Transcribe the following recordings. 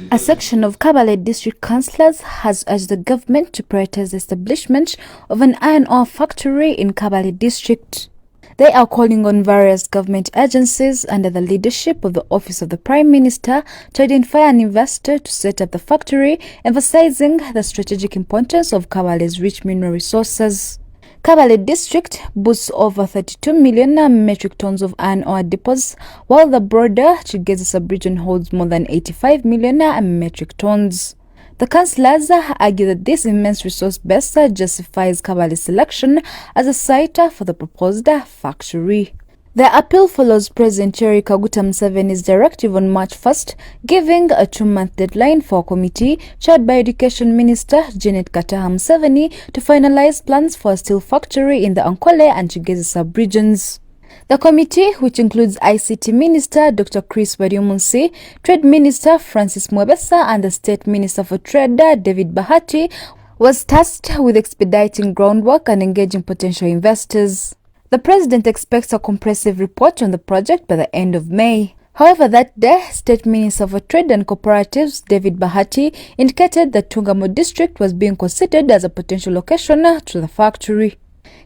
A section of Kabale district councillors has urged the government to prioritize the establishment of an iron ore factory in Kabale district. They are calling on various government agencies under the leadership of the Office of the Prime Minister to identify an investor to set up the factory, emphasizing the strategic importance of Kabale's rich mineral resources. Kabale district boasts over 32 million metric tons of iron ore deposits, while the broader Kigezi sub-region holds more than 85 million metric tons. The councillors argue that this immense resource base justifies Kabale's selection as a site for the proposed factory. The appeal follows President Yoweri Kaguta Museveni's directive on March 1st, giving a 2-month deadline for a committee chaired by Education Minister Janet Kataha Museveni to finalize plans for a steel factory in the Ankwale and Kigezi sub-regions. The committee, which includes ICT Minister Dr. Chris Baryomunsi, Trade Minister Francis Mwebesa and the State Minister for Trade David Bahati, was tasked with expediting groundwork and engaging potential investors. The President expects a comprehensive report on the project by the end of May. However, that day, State Minister for Trade and Cooperatives David Bahati indicated that Tungamo district was being considered as a potential location to the factory.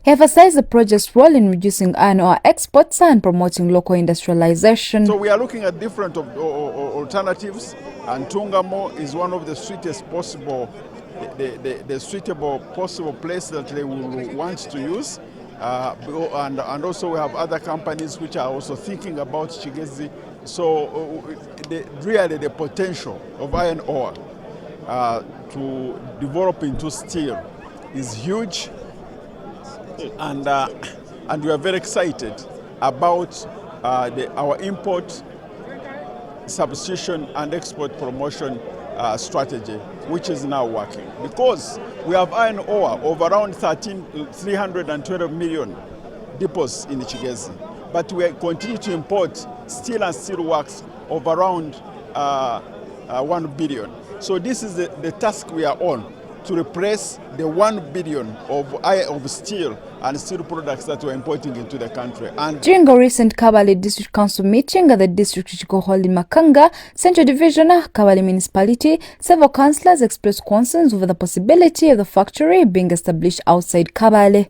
He emphasized the project's role in reducing iron ore exports and promoting local industrialization. So we are looking at different alternatives, and Tungamo is one of the sweetest possible, the suitable possible place that they will want to use. And also we have other companies which are also thinking about Kigezi. So really the potential of iron ore to develop into steel is huge. And we are very excited about our import, substitution and export promotion strategy, which is now working. Because we have iron ore of around 312 million deposits in Kigezi, but we continue to import steel and steel works of around 1 billion. So this is the task we are on, to replace the 1 billion of steel and steel products that we're importing into the country. And during a recent Kabale District Council meeting at the district which held in Makanga, Central Division, Kabale Municipality, several councillors expressed concerns over the possibility of the factory being established outside Kabale.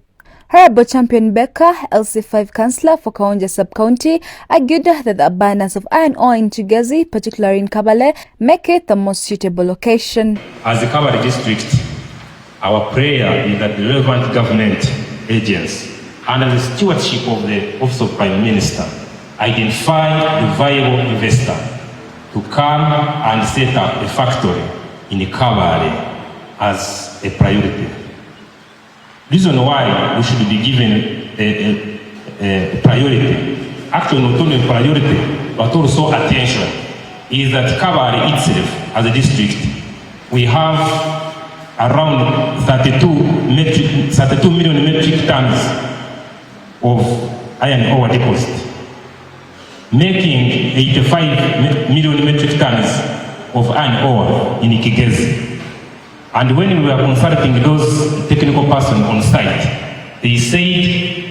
Honorable Champion Becker, LC5 councillor for Kaonja sub-county, argued that the abundance of iron ore in Kigezi, particularly in Kabale, make it the most suitable location. As the Kabale district, our prayer is that the relevant government agents, under the stewardship of the Office of Prime Minister, identify the viable investor to come and set up a factory in Kabale as a priority. Reason why we should be given a priority, actually not only priority, but also attention, is that Kabale itself, as a district, we have around 32 million metric tons of iron ore deposit, making 85 million metric tons of iron ore in Kigezi. And when we were consulting those technical persons on site, they said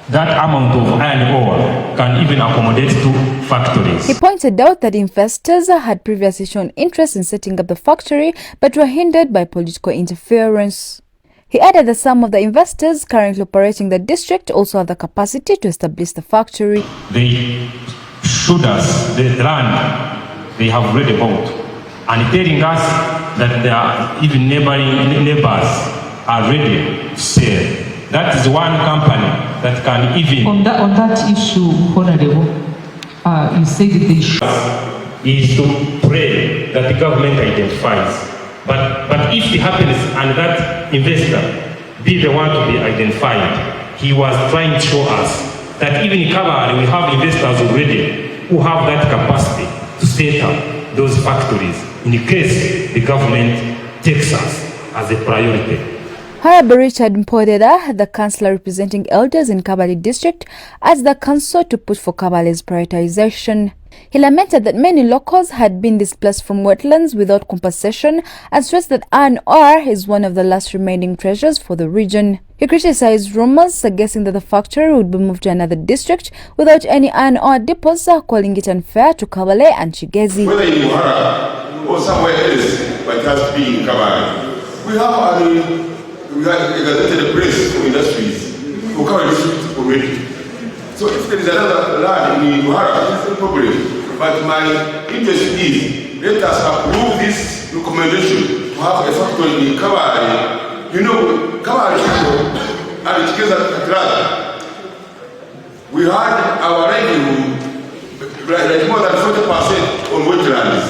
that amount of iron ore can even accommodate 2 factories. He pointed out that investors had previously shown interest in setting up the factory but were hindered by political interference. He added that some of the investors currently operating the district also have the capacity to establish the factory. They showed us the land they have read about and telling us that there are even neighbors are ready to sell. That is one company that can even... On that issue, Honorable, you said they should... ...is to pray that the government identifies. But if it happens and that investor be the one to be identified, he was trying to show us that even in Kabale we have investors already who have that capacity to set up those factories in case the government takes us as a priority. Honorable Richard Mpodera, the councillor representing elders in Kabale district, asked the council to push for Kabale's prioritization. He lamented that many locals had been displaced from wetlands without compensation and stressed that iron ore is one of the last remaining treasures for the region. He criticized rumors suggesting that the factory would be moved to another district without any iron ore depots, calling it unfair to Kabale and Kigezi. Whether in Muhara or somewhere else, but it has to be in Kabale. We have a gazetted press for industries for Kabale district already. So if there is another land in Muhara, it's a problem. But my interest is, let us approve this recommendation to have a factory in Kabale. You know, Kabale people and Kigezi, we had our revenue like more than 40% on wetlands.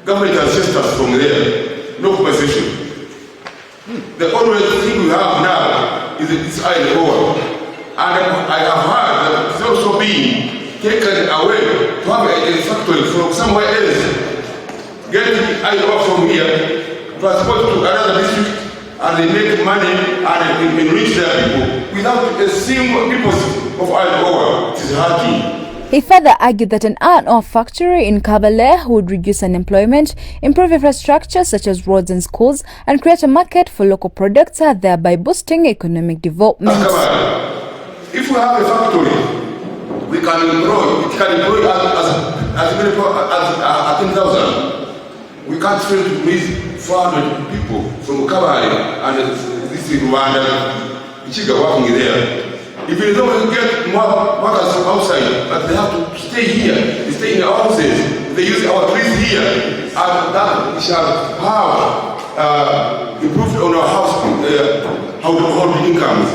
Government assists us from there, no compensation. The only thing we have now is this iron ore. And I have heard that it's also being taken away to have a factory from somewhere else. Get iron ore from here, transport to another district, and they make money and enrich their people without a single deposit of iron ore. It is hurting. He further argued that an iron ore factory in Kabale would reduce unemployment, improve infrastructure such as roads and schools, and create a market for local products, thereby boosting economic development. If we have a factory, we can employ, it can employ as many as 10,000. We can't fail to raise 400 people from Kabale and this is Rwanda, Chiga working there. If you don't get more workers from outside, but they have to stay here, they stay in our houses, they use our trees here, and that shall have improved on our household incomes.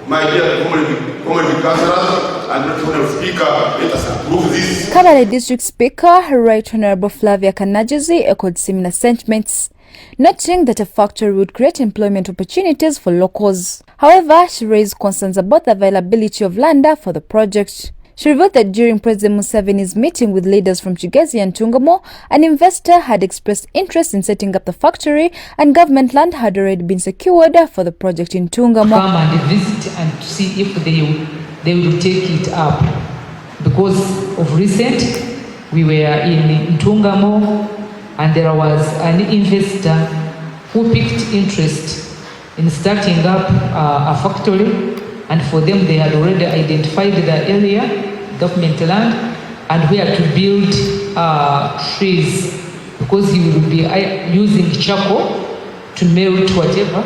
My dear community councillors and National Speaker, let us approve this. Kabale District Speaker, Right Honorable Flavia Kigezi, echoed similar sentiments, noting that a factory would create employment opportunities for locals. However, she raised concerns about the availability of land for the project. She revealed that during President Museveni's meeting with leaders from Kigezi and Tungamo, an investor had expressed interest in setting up the factory and government land had already been secured for the project in Tungamo. Come and visit and to see if they will take it up. Because of recent, we were in Tungamo and there was an investor who picked interest in starting up a factory, and for them they had already identified the area, government land, and where to build trees, because he will be using charcoal to melt whatever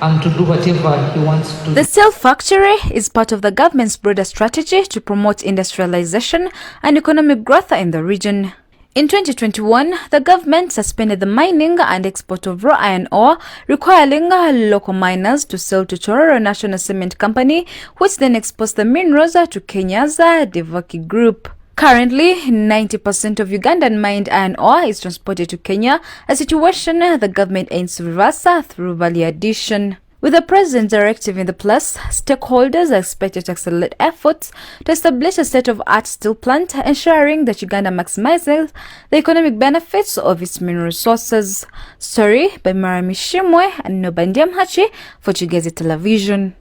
and to do whatever he wants to. The steel factory is part of the government's broader strategy to promote industrialization and economic growth in the region. In 2021, the government suspended the mining and export of raw iron ore, requiring local miners to sell to Tororo National Cement Company, which then exports the minerals to Kenya's Devaki Group. Currently, 90% of Ugandan mined iron ore is transported to Kenya, a situation the government aims to reverse through value addition. With the President's directive in the place, stakeholders are expected to accelerate efforts to establish a state-of-the-art steel plant, ensuring that Uganda maximizes the economic benefits of its mineral resources. Story by Marami Shimwe and Nobandia Mhachi for Kigezi Television.